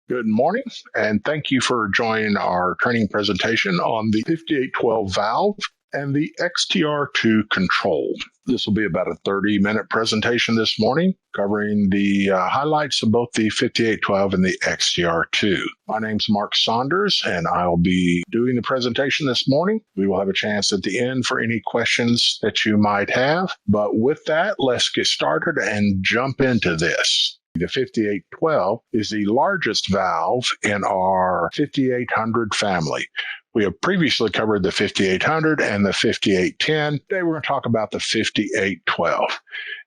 Good morning, and thank you for joining our training presentation on the 5812 valve and the XTR2 control. This will be about a 30-minute presentation this morning, covering the highlights of both the 5812 and the XTR2. My name's Mark Saunders, and I'll be doing the presentation this morning. We will have a chance at the end for any questions that you might have. But with that, let's get started and jump into this. The 5812 is the largest valve in our 5800 family. We have previously covered the 5800 and the 5810. Today we're going to talk about the 5812.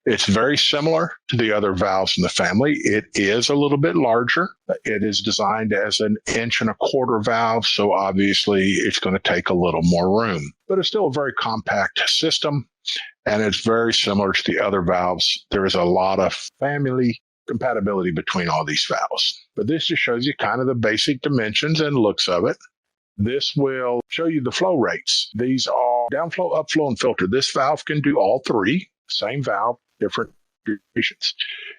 It's very similar to the other valves in the family. It is a little bit larger. It is designed as an 1.25" valve, so obviously it's going to take a little more room. But it's still a very compact system, and it's very similar to the other valves. There is a lot of family compatibility between all these valves. But this just shows you kind of the basic dimensions and looks of it. This will show you the flow rates. These are downflow, upflow, and filter. This valve can do all three, same valve, different durations.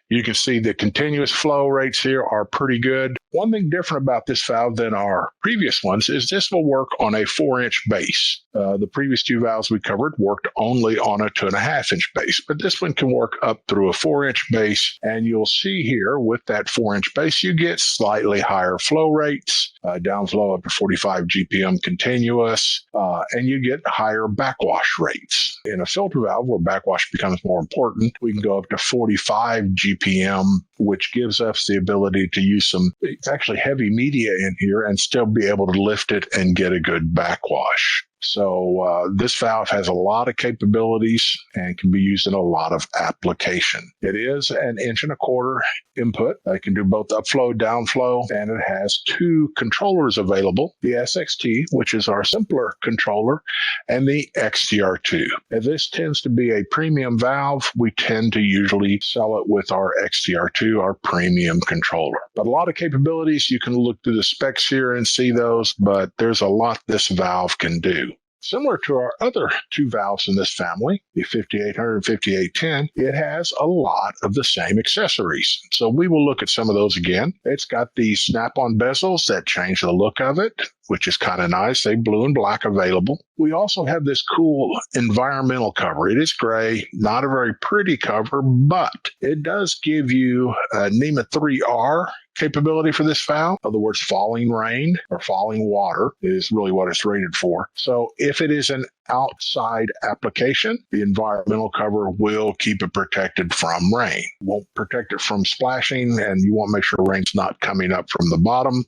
You can see the continuous flow rates here are pretty good. One thing different about this valve than our previous ones is this will work on a 4-inch base. The previous two valves we covered worked only on a 2.5-inch base, but this one can work up through a 4-inch base. And you'll see here with that 4-inch base, you get slightly higher flow rates, downflow up to 45 GPM continuous, and you get higher backwash rates. In a filter valve where backwash becomes more important, we can go up to 45 GPM, which gives us the ability to use some actually heavy media in here and still be able to lift it and get a good backwash. So this valve has a lot of capabilities and can be used in a lot of application. It is an 1.25" input. It can do both upflow, downflow, and it has two controllers available, the SXT, which is our simpler controller, and the XTR2. And this tends to be a premium valve. We tend to usually sell it with our XTR2, our premium controller. But a lot of capabilities, you can look through the specs here and see those, but there's a lot this valve can do. Similar to our other two valves in this family, the 5800 and 5810, it has a lot of the same accessories. So we will look at some of those again. It's got these snap-on bezels that change the look of it, which is kind of nice. They blue and black available. We also have this cool environmental cover. It is gray, not a very pretty cover, but it does give you a NEMA 3R capability for this valve. In other words, falling rain or falling water is really what it's rated for. So if it is an outside application, the environmental cover will keep it protected from rain. Won't protect it from splashing, and you want to make sure rain's not coming up from the bottom,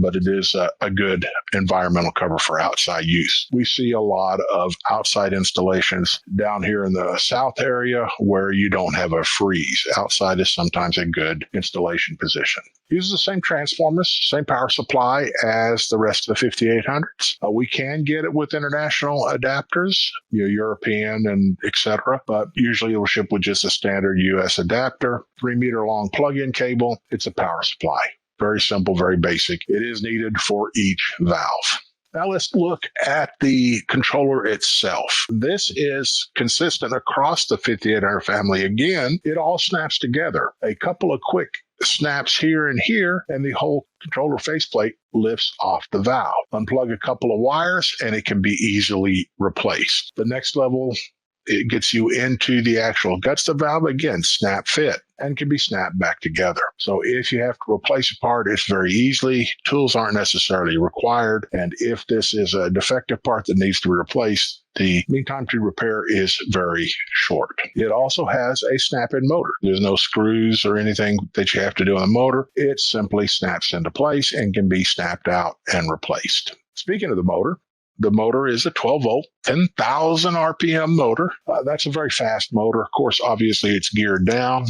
but it is a good environmental cover for outside use. We see a lot of outside installations down here in the south area where you don't have a freeze. Outside is sometimes a good installation position. Uses the same transformers, same power supply as the rest of the 5800s. We can get it with international adapters, European and etc., but usually it will ship with just a standard US adapter, 3-meter long plug-in cable. It's a power supply. Very simple, very basic. It is needed for each valve. Now let's look at the controller itself. This is consistent across the 5800 family. Again, it all snaps together. A couple of quick snaps here and here, and the whole controller faceplate lifts off the valve. Unplug a couple of wires, and it can be easily replaced. The next level, it gets you into the actual guts of the valve. Again, snap fit, and can be snapped back together. So if you have to replace a part, it's very easily. Tools aren't necessarily required. And if this is a defective part that needs to be replaced, the mean time to repair is very short. It also has a snap-in motor. There's no screws or anything that you have to do on the motor. It simply snaps into place and can be snapped out and replaced. Speaking of the motor is a 12-volt, 10,000 RPM motor. That's a very fast motor. Of course, obviously, it's geared down,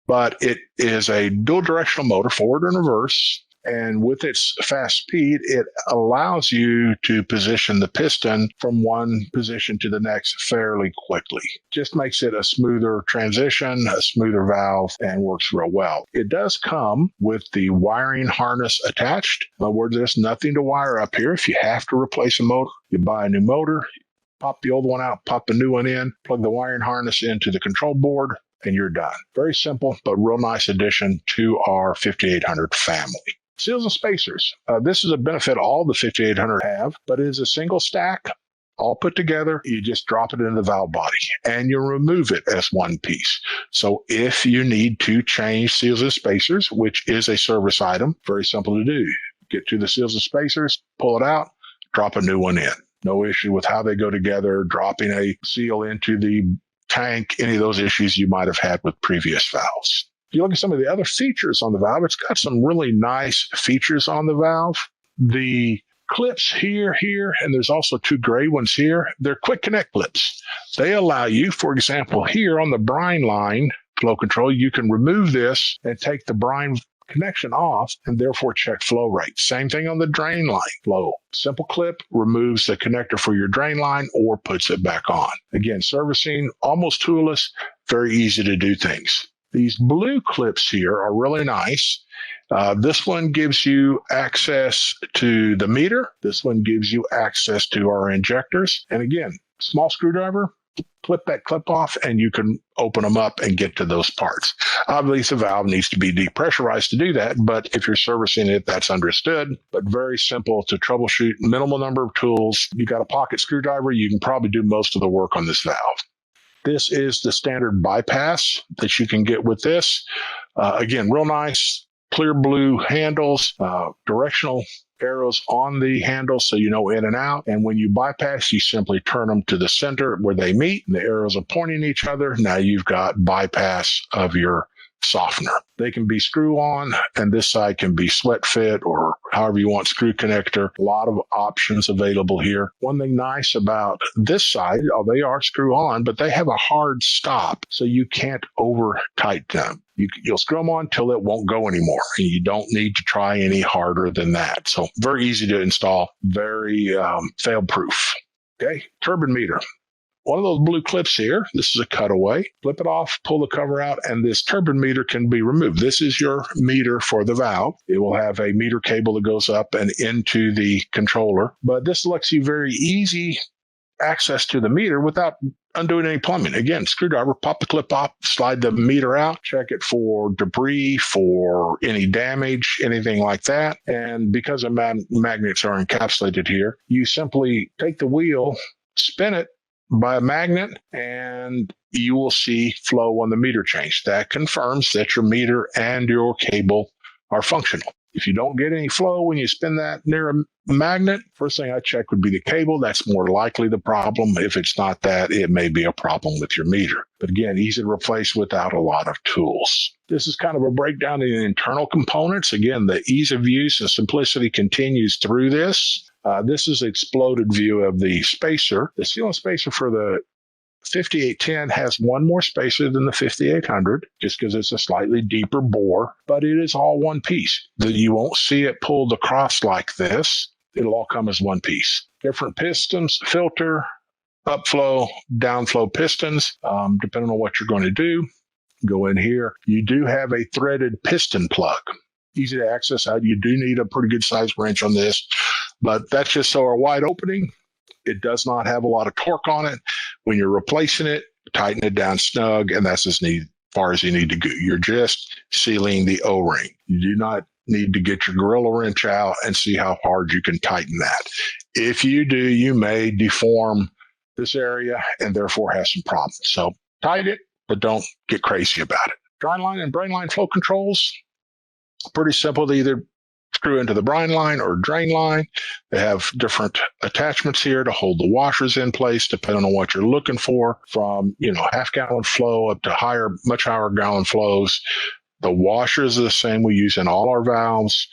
but it is a dual-directional motor, forward and reverse. And with its fast speed, it allows you to position the piston from one position to the next fairly quickly. Just makes it a smoother transition, a smoother valve, and works real well. It does come with the wiring harness attached. In other words, there's nothing to wire up here. If you have to replace a motor, you buy a new motor, pop the old one out, pop the new one in, plug the wiring harness into the control board, and you're done. Very simple, but real nice addition to our 5800 family. Seals and spacers. This is a benefit all the 5800 have, but it is a single stack, all put together. You just drop it into the valve body and you remove it as one piece. So if you need to change seals and spacers, which is a service item, very simple to do. Get to the seals and spacers, pull it out, drop a new one in. No issue with how they go together, dropping a seal into the tank, any of those issues you might have had with previous valves. If you look at some of the other features on the valve, it's got some really nice features on the valve. The clips here, and there's also two gray ones here. They're quick connect clips. They allow you, for example, here on the brine line flow control, you can remove this and take the brine connection off and therefore check flow rate. Same thing on the drain line flow. Simple clip removes the connector for your drain line or puts it back on. Again, servicing almost toolless, very easy to do things. These blue clips here are really nice. This one gives you access to the meter. This one gives you access to our injectors. And again, small screwdriver, clip that clip off and you can open them up and get to those parts. Obviously, the valve needs to be depressurized to do that, but if you're servicing it, that's understood. But very simple to troubleshoot, minimal number of tools. You got a pocket screwdriver, you can probably do most of the work on this valve. This is the standard bypass that you can get with this. Again, real nice, clear blue handles, directional arrows on the handle so you know in and out. And when you bypass, you simply turn them to the center where they meet. And the arrows are pointing each other. Now you've got bypass of your softener. They can be screw on, and this side can be sweat fit or however you want, screw connector. A lot of options available here. One thing nice about this side, they are screw on, but they have a hard stop, so you can't over tighten them. You'll screw them on till it won't go anymore, and you don't need to try any harder than that. So very easy to install, very fail-proof. Okay, turbine meter. One of those blue clips here, this is a cutaway. Flip it off, pull the cover out, and this turbine meter can be removed. This is your meter for the valve. It will have a meter cable that goes up and into the controller, but this lets you very easy access to the meter without undoing any plumbing. Again, screwdriver, pop the clip off, slide the meter out, check it for debris, for any damage, anything like that. And because the magnets are encapsulated here, you simply take the wheel, spin it by a magnet, and you will see flow on the meter change. That confirms that your meter and your cable are functional. If you don't get any flow when you spin that near a magnet, first thing I check would be the cable. That's more likely the problem. If it's not that, it may be a problem with your meter. But again, easy to replace without a lot of tools. This is kind of a breakdown in the internal components. Again, the ease of use and simplicity continues through this. This is an exploded view of the spacer. The seal and spacer for the 5810 has one more spacer than the 5800, just because it's a slightly deeper bore, but it is all one piece. You won't see it pulled across like this. It'll all come as one piece. Different pistons, filter, upflow, downflow pistons, depending on what you're going to do. Go in here. You do have a threaded piston plug. Easy to access out. You do need a pretty good size wrench on this, but that's just so a wide opening. It does not have a lot of torque on it. When you're replacing it, tighten it down snug, and that's as far as you need to go. You're just sealing the O-ring. You do not need to get your Gorilla wrench out and see how hard you can tighten that. If you do, you may deform this area and therefore have some problems. So tighten it, but don't get crazy about it. Drain line and brain line flow controls, pretty simple to either screw into the brine line or drain line. They have different attachments here to hold the washers in place, depending on what you're looking for, from half-gallon flow up to much higher gallon flows. The washers are the same we use in all our valves.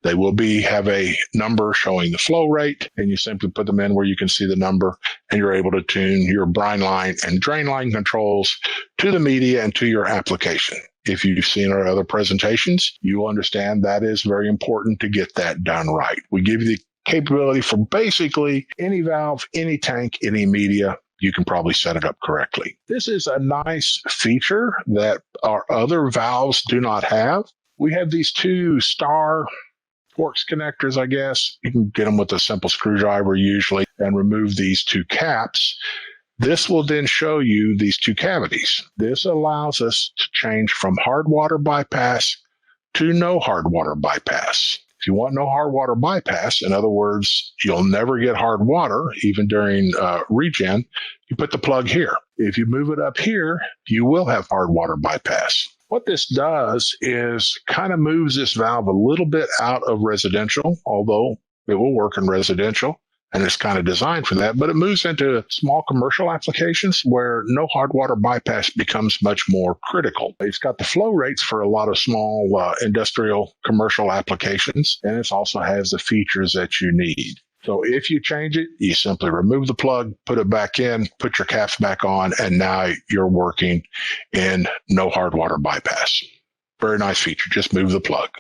They will have a number showing the flow rate, and you simply put them in where you can see the number, and you're able to tune your brine line and drain line controls to the media and to your application. If you've seen our other presentations, you will understand that is very important to get that done right. We give you the capability for basically any valve, any tank, any media. You can probably set it up correctly. This is a nice feature that our other valves do not have. We have these two star Quartz connectors, I guess. You can get them with a simple screwdriver usually and remove these two caps. This will then show you these two cavities. This allows us to change from hard water bypass to no hard water bypass. If you want no hard water bypass, in other words, you'll never get hard water, even during regen, you put the plug here. If you move it up here, you will have hard water bypass. What this does is kind of moves this valve a little bit out of residential, although it will work in residential, and it's kind of designed for that, but it moves into small commercial applications where no hard water bypass becomes much more critical. It's got the flow rates for a lot of small industrial commercial applications, and it also has the features that you need. So if you change it, you simply remove the plug, put it back in, put your caps back on, and now you're working in no hard water bypass. Very nice feature. Just move the plug.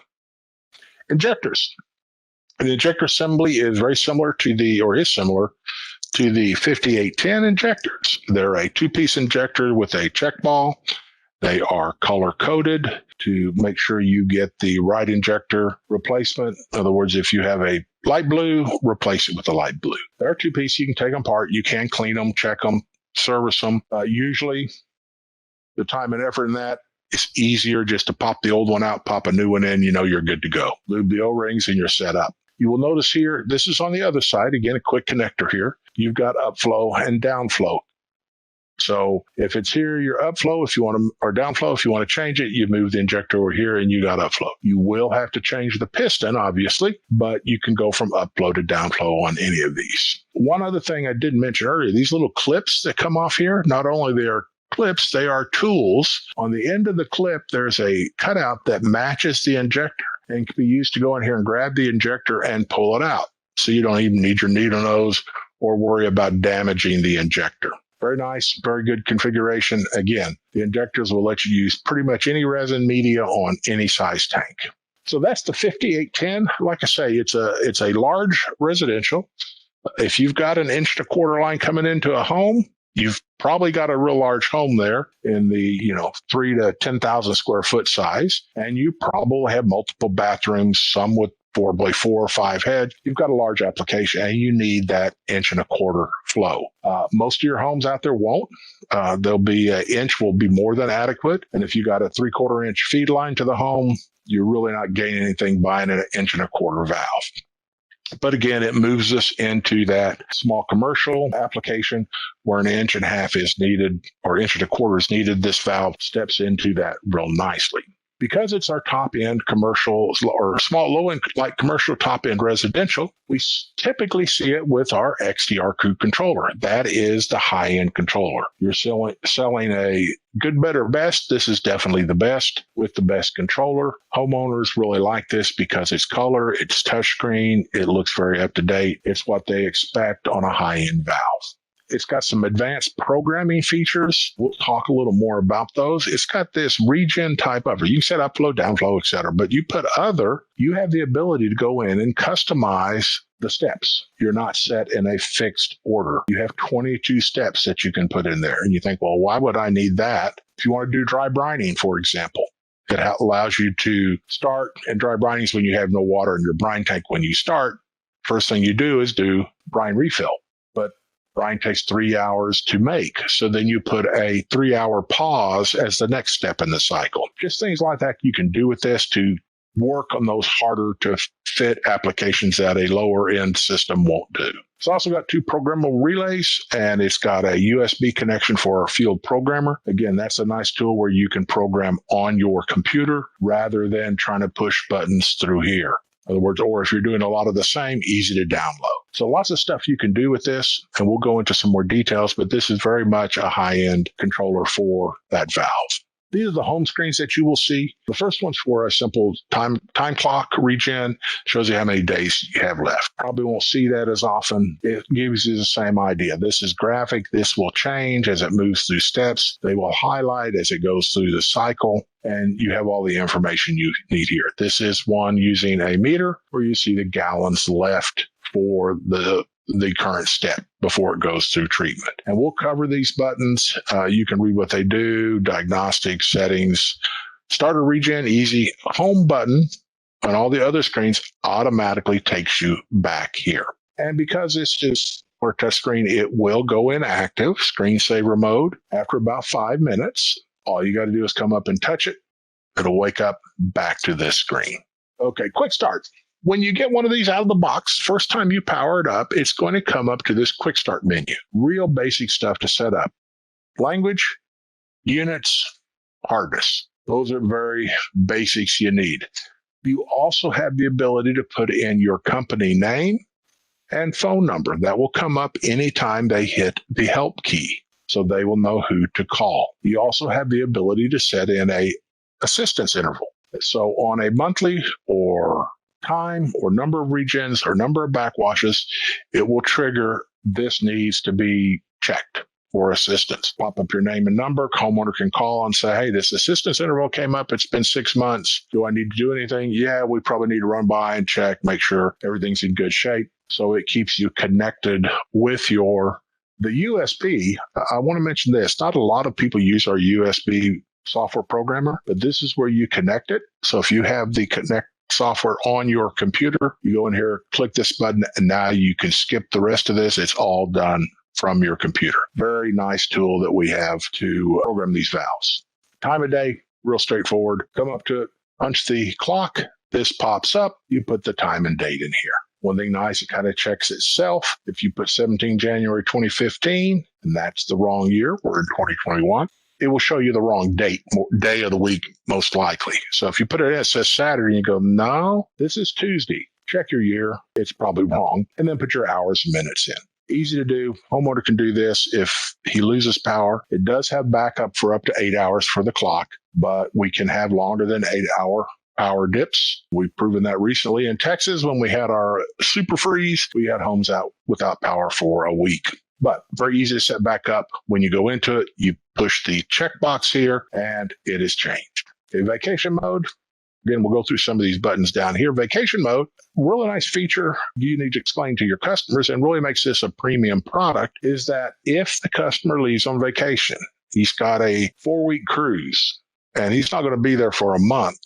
Injectors. The injector assembly is very similar to the 5810 injectors. They're a two-piece injector with a check ball. They are color-coded to make sure you get the right injector replacement. In other words, if you have a light blue, replace it with a light blue. They're two-piece. You can take them apart. You can clean them, check them, service them. Usually, the time and effort in that, it's easier just to pop the old one out, pop a new one in, you're good to go. Lube the O-rings and you're set up. You will notice here, this is on the other side. Again, a quick connector here. You've got upflow and downflow. So if it's here, your upflow, or downflow, if you want to change it, you move the injector over here and you got upflow. You will have to change the piston, obviously, but you can go from upflow to downflow on any of these. One other thing I didn't mention earlier, these little clips that come off here, not only they are clips, they are tools. On the end of the clip, there's a cutout that matches the injector and can be used to go in here and grab the injector and pull it out. So you don't even need your needle nose or worry about damaging the injector. Very nice, very good configuration. Again, the injectors will let you use pretty much any resin media on any size tank. So that's the 5810. Like I say, it's a large residential. If you've got an 1.25 inch line coming into a home, you've probably got a real large home there in the 3 to 10,000 square foot size, and you probably have multiple bathrooms, some with 4x4 or 5 head. You've got a large application, and you need that 1.25 inch flow. Most of your homes out there won't. There'll be an inch will be more than adequate, and if you got a 3/4 inch feed line to the home, you're really not gaining anything buying an 1.25 inch valve. But again, it moves us into that small commercial application where an 1.5 inch is needed or 1.25 inch is needed. This valve steps into that real nicely. Because it's our top-end commercial or small, low-end light commercial, top-end residential, we typically see it with our XTRI controller. That is the high-end controller. You're selling a good, better, best. This is definitely the best with the best controller. Homeowners really like this because it's color, it's touchscreen, it looks very up-to-date. It's what they expect on a high-end valve. It's got some advanced programming features. We'll talk a little more about those. It's got this regen type of it. You can set upflow, downflow, etc. But you have the ability to go in and customize the steps. You're not set in a fixed order. You have 22 steps that you can put in there. And you think, well, why would I need that? If you want to do dry brining, for example, it allows you to start, and dry brining is when you have no water in your brine tank when you start. First thing you do is do brine refill. But brine takes 3 hours to make. So then you put a 3-hour pause as the next step in the cycle. Just things like that you can do with this to work on those harder to fit applications that a lower end system won't do. It's also got 2 programmable relays, and it's got a USB connection for our field programmer. Again, that's a nice tool where you can program on your computer rather than trying to push buttons through here. In other words, or if you're doing a lot of the same, easy to download. So lots of stuff you can do with this, and we'll go into some more details, but this is very much a high-end controller for that valve. These are the home screens that you will see. The first one's for a simple time clock regen, shows you how many days you have left. Probably won't see that as often. It gives you the same idea. This is graphic. This will change as it moves through steps. They will highlight as it goes through the cycle, and you have all the information you need here. This is one using a meter where you see the gallons left for the current step before it goes through treatment. And we'll cover these buttons. You can read what they do, diagnostics, settings, starter regen, easy. Home button on all the other screens automatically takes you back here. And because it's just for a touch screen, it will go in active, screensaver mode. After about 5 minutes, all you got to do is come up and touch it. It'll wake up back to this screen. Okay, quick start. When you get one of these out of the box, first time you power it up, it's going to come up to this quick start menu. Real basic stuff to set up. Language, units, hardness. Those are very basics you need. You also have the ability to put in your company name and phone number. That will come up anytime they hit the help key, so they will know who to call. You also have the ability to set in a assistance interval. So on a monthly or time or number of regens or number of backwashes, it will trigger this needs to be checked for assistance. Pop up your name and number. Homeowner can call and say, hey, this assistance interval came up. It's been 6 months. Do I need to do anything? Yeah, we probably need to run by and check, make sure everything's in good shape. So it keeps you connected with the USB. I want to mention this. Not a lot of people use our USB software programmer, but this is where you connect it. So if you have the connect software on your computer, you go in here, click this button, and now you can skip the rest of this. It's all done from your computer. Very nice tool that we have to program these valves. Time of day, real straightforward. Come up to it, punch the clock. This pops up. You put the time and date in here. One thing nice, it kind of checks itself. If you put 17 January 2015, and that's the wrong year, we're in 2021, it will show you the wrong day of the week, most likely. So if you put it in, it says Saturday, and you go, no, this is Tuesday. Check your year. It's probably wrong. And then put your hours and minutes in. Easy to do. Homeowner can do this if he loses power. It does have backup for up to 8 hours for the clock, but we can have longer than 8-hour power dips. We've proven that recently in Texas when we had our super freeze. We had homes out without power for a week. But very easy to set back up. When you go into it, you push the checkbox here, and it is changed. Okay, vacation mode. Again, we'll go through some of these buttons down here. Vacation mode, really nice feature you need to explain to your customers and really makes this a premium product, is that if the customer leaves on vacation, he's got a 4-week cruise, and he's not going to be there for a month,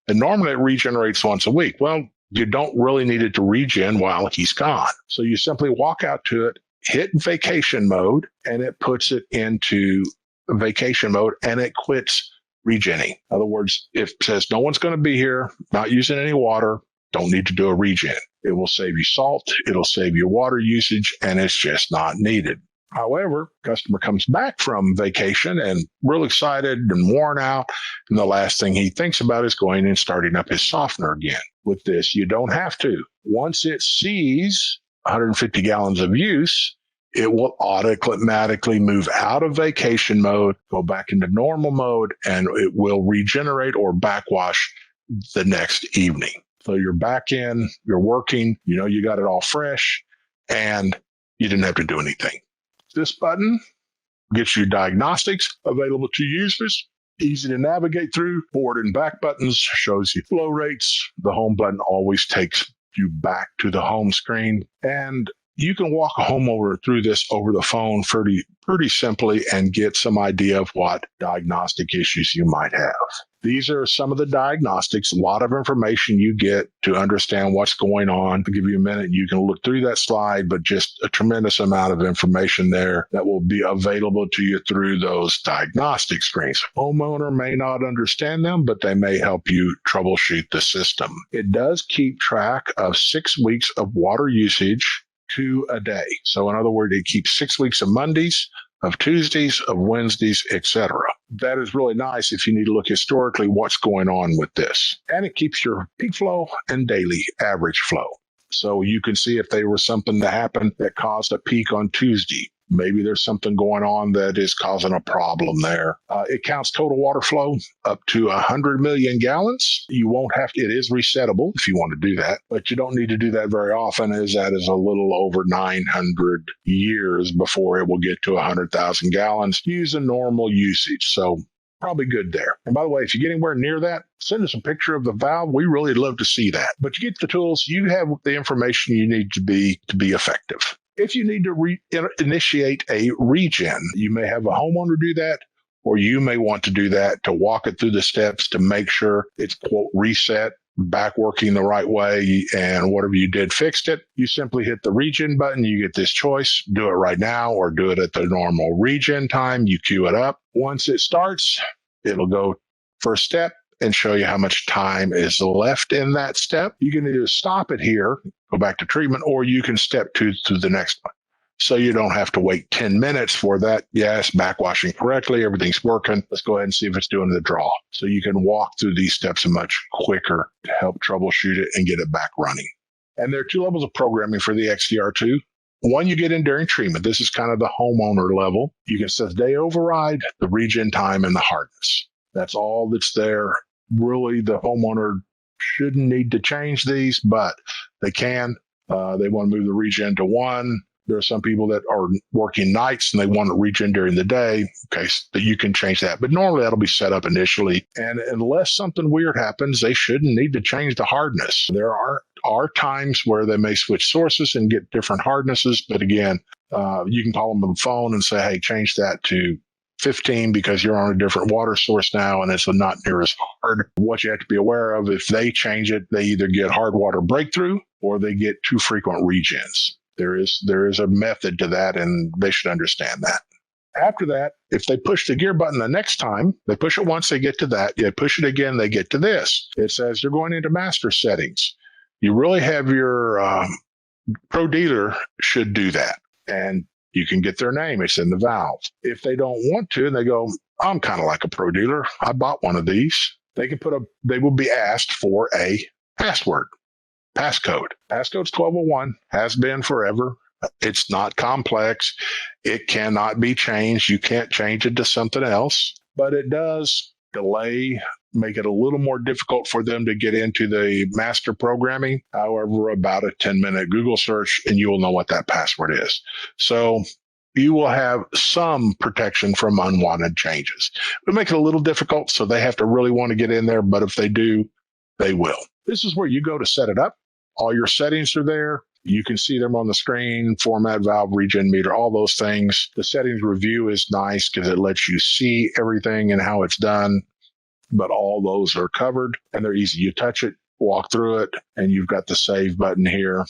and normally it regenerates once a week. Well, you don't really need it to regen while he's gone. So you simply walk out to it, hit vacation mode, and it puts it into vacation mode, and it quits regenning. In other words, if it says no one's going to be here, not using any water, don't need to do a regen. It will save you salt, it'll save you water usage, and it's just not needed. However, customer comes back from vacation and real excited and worn out, and the last thing he thinks about is going and starting up his softener again. With this, you don't have to. Once it sees 150 gallons of use, it will automatically move out of vacation mode, go back into normal mode, and it will regenerate or backwash the next evening. So you're back in, you're working, you got it all fresh, and you didn't have to do anything. This button gets you diagnostics available to users. Easy to navigate through. Forward and back buttons shows you flow rates. The home button always takes you back to the home screen. And you can walk a homeowner through this over the phone pretty simply and get some idea of what diagnostic issues you might have. These are some of the diagnostics, a lot of information you get to understand what's going on. I'll give you a minute. You can look through that slide, but just a tremendous amount of information there that will be available to you through those diagnostic screens. Homeowner may not understand them, but they may help you troubleshoot the system. It does keep track of 6 weeks of water usage to a day. So in other words, it keeps 6 weeks of Mondays, of Tuesdays, of Wednesdays, etc. That is really nice if you need to look historically what's going on with this. And it keeps your peak flow and daily average flow. So you can see if there was something that happened that caused a peak on Tuesday. Maybe there's something going on that is causing a problem there. It counts total water flow up to 100 million gallons. You won't have to, it is resettable if you want to do that, but you don't need to do that very often, as that is a little over 900 years before it will get to 100,000 gallons using normal usage. So probably good there. And by the way, if you get anywhere near that, send us a picture of the valve. We really love to see that. But you get the tools, you have the information you need to be effective. If you need to initiate a regen, you may have a homeowner do that, or you may want to do that to walk it through the steps to make sure it's, quote, reset, back working the right way, and whatever you did fixed it. You simply hit the regen button. You get this choice. Do it right now or do it at the normal regen time. You queue it up. Once it starts, it'll go first step, and show you how much time is left in that step. You can either stop it here, go back to treatment, or you can step to the next one. So you don't have to wait 10 minutes for that. Yes, backwashing correctly, everything's working. Let's go ahead and see if it's doing the draw. So you can walk through these steps much quicker to help troubleshoot it and get it back running. And there are 2 levels of programming for the XTR2. One you get in during treatment. This is kind of the homeowner level. You can set the day override, the regen time, and the hardness. That's all that's there. Really, the homeowner shouldn't need to change these, but they can. They want to move the regen to 1. There are some people that are working nights and they want to regen during the day. Okay, so you can change that. But normally that'll be set up initially. And unless something weird happens, they shouldn't need to change the hardness. There are times where they may switch sources and get different hardnesses. But again, you can call them on the phone and say, hey, change that to 15 because you're on a different water source now and it's not near as hard. What you have to be aware of, if they change it, they either get hard water breakthrough or they get too frequent regens. There is a method to that, and they should understand that. After that, if they push the gear button the next time, they push it once, they get to that. You push it again, they get to this. It says they're going into master settings. You really have your pro dealer should do that, and you can get their name. It's in the valve. If they don't want to, and they go, I'm kind of like a pro dealer. I bought one of these. They will be asked for a password. Passcode. Passcode's 1201, has been forever. It's not complex. It cannot be changed. You can't change it to something else, but it does delay, make it a little more difficult for them to get into the master programming. However, about a 10-minute Google search and you will know what that password is. So you will have some protection from unwanted changes. It'll make it a little difficult, so they have to really want to get in there, but if they do, they will. This is where you go to set it up. All your settings are there. You can see them on the screen, format, valve, regen meter, all those things. The settings review is nice because it lets you see everything and how it's done, but all those are covered and they're easy. You touch it, walk through it, and you've got the save button here.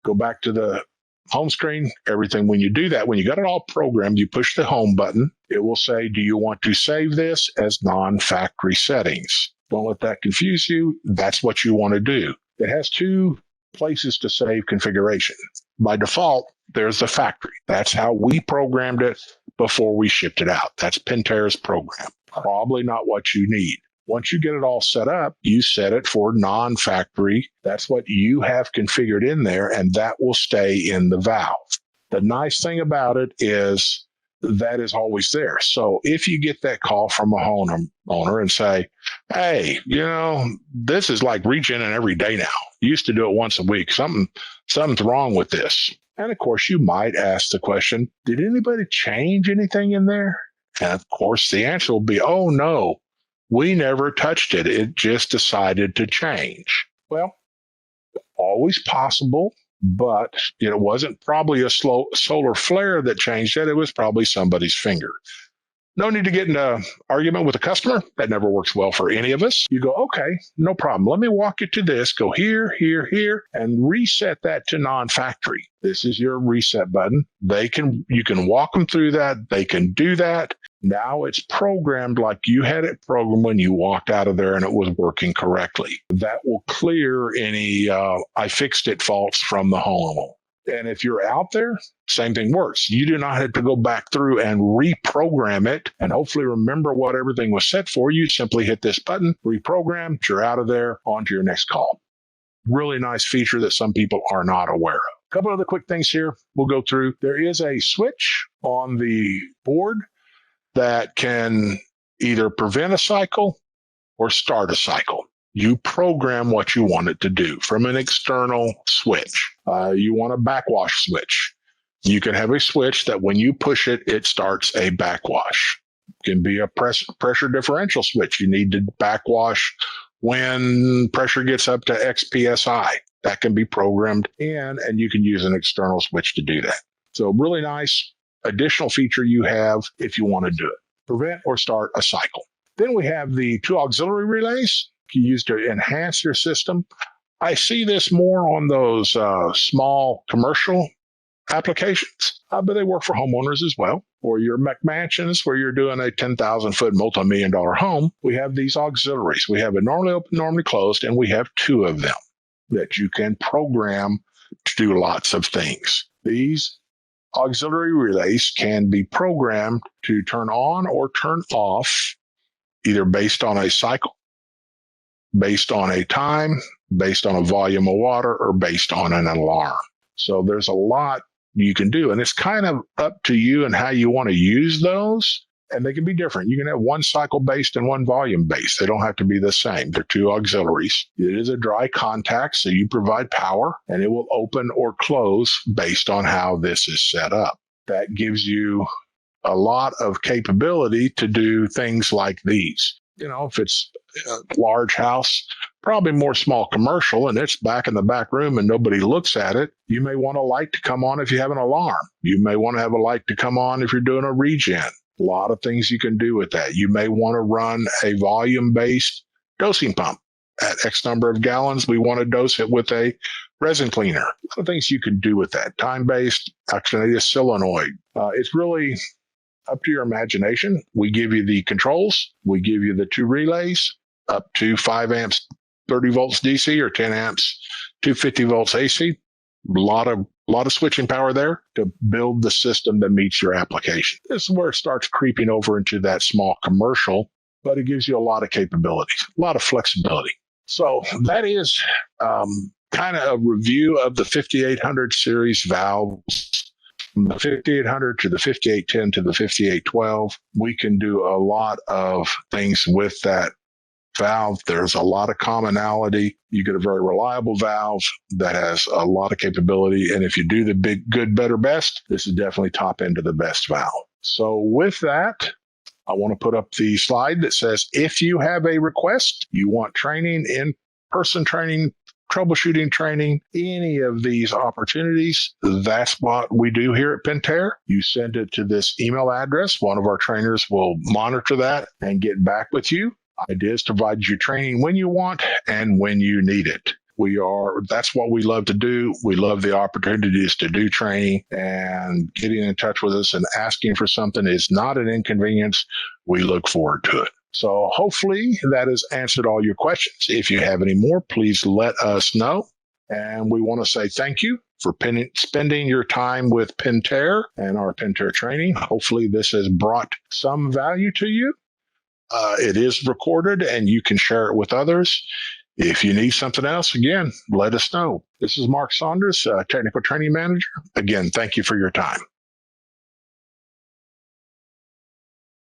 Go back to the home screen, everything. When you do that, when you got it all programmed, you push the home button. It will say, do you want to save this as non-factory settings? Don't let that confuse you. That's what you want to do. It has 2 places to save configuration. By default, there's the factory. That's how we programmed it before we shipped it out. That's Pentair's program. Probably not what you need. Once you get it all set up, you set it for non-factory. That's what you have configured in there, and that will stay in the valve. The nice thing about it is that is always there. So if you get that call from a homeowner and say, hey, this is like regening every day now. You used to do it once a week. Something's wrong with this. And of course, you might ask the question, did anybody change anything in there? And of course, the answer will be, oh, no, we never touched it. It just decided to change. Well, always possible. But it wasn't probably a solar flare that changed it. It was probably somebody's finger. No need to get in an argument with a customer. That never works well for any of us. You go, okay, no problem. Let me walk you to this. Go here, here, here, and reset that to non-factory. This is your reset button. You can walk them through that. They can do that. Now it's programmed like you had it programmed when you walked out of there and it was working correctly. That will clear any I fixed it faults from the homeowner. And if you're out there, same thing works. You do not have to go back through and reprogram it and hopefully remember what everything was set for. You simply hit this button, reprogram, you're out of there, on to your next call. Really nice feature that some people are not aware of. A couple other quick things here we'll go through. There is a switch on the board that can either prevent a cycle or start a cycle. You program what you want it to do from an external switch. You want a backwash switch. You can have a switch that when you push it, it starts a backwash. It can be a pressure differential switch. You need to backwash when pressure gets up to XPSI. That can be programmed in, and you can use an external switch to do that. So really nice additional feature you have if you want to do it. Prevent or start a cycle. Then we have the 2 auxiliary relays you use to enhance your system. I see this more on those small commercial applications, but they work for homeowners as well. For your McMansions, where you're doing a 10,000-foot multi-million-dollar home, we have these auxiliaries. We have a normally open, normally closed, and we have two of them that you can program to do lots of things. These auxiliary relays can be programmed to turn on or turn off, either based on a cycle, based on a time, based on a volume of water, or based on an alarm. So there's a lot you can do, and it's kind of up to you and how you want to use those. And they can be different. You can have one cycle based and one volume based. They don't have to be the same. They're two auxiliaries. It is a dry contact, so you provide power, and it will open or close based on how this is set up. That gives you a lot of capability to do things like these. If it's a large house, probably more small commercial, and it's back in the back room and nobody looks at it, you may want a light to come on if you have an alarm. You may want to have a light to come on if you're doing a regen. A lot of things you can do with that. You may want to run a volume-based dosing pump. At X number of gallons, we want to dose it with a resin cleaner. A lot of things you can do with that. Time-based, actually a solenoid. It's really up to your imagination. We give you the controls. We give you the two relays, up to 5 amps, 30 volts DC, or 10 amps, 250 volts AC. A lot of switching power there to build the system that meets your application. This is where it starts creeping over into that small commercial, but it gives you a lot of capabilities, a lot of flexibility. So that is kind of a review of the 5800 series valves. From the 5800 to the 5810 to the 5812, we can do a lot of things with that valve. There's a lot of commonality. You get a very reliable valve that has a lot of capability. And if you do the big, good, better, best, this is definitely top end of the best valve. So with that, I want to put up the slide that says, if you have a request, you want training, in-person training, troubleshooting training, any of these opportunities, that's what we do here at Pentair. You send it to this email address. One of our trainers will monitor that and get back with you. Idea is to provide you training when you want and when you need it. That's what we love to do. We love the opportunities to do training, and getting in touch with us and asking for something is not an inconvenience. We look forward to it. So hopefully that has answered all your questions. If you have any more, please let us know. And we want to say thank you for spending your time with Pentair and our Pentair training. Hopefully this has brought some value to you. It is recorded and you can share it with others. If you need something else, again, let us know. This is Mark Saunders, Technical Training Manager. Again, thank you for your time.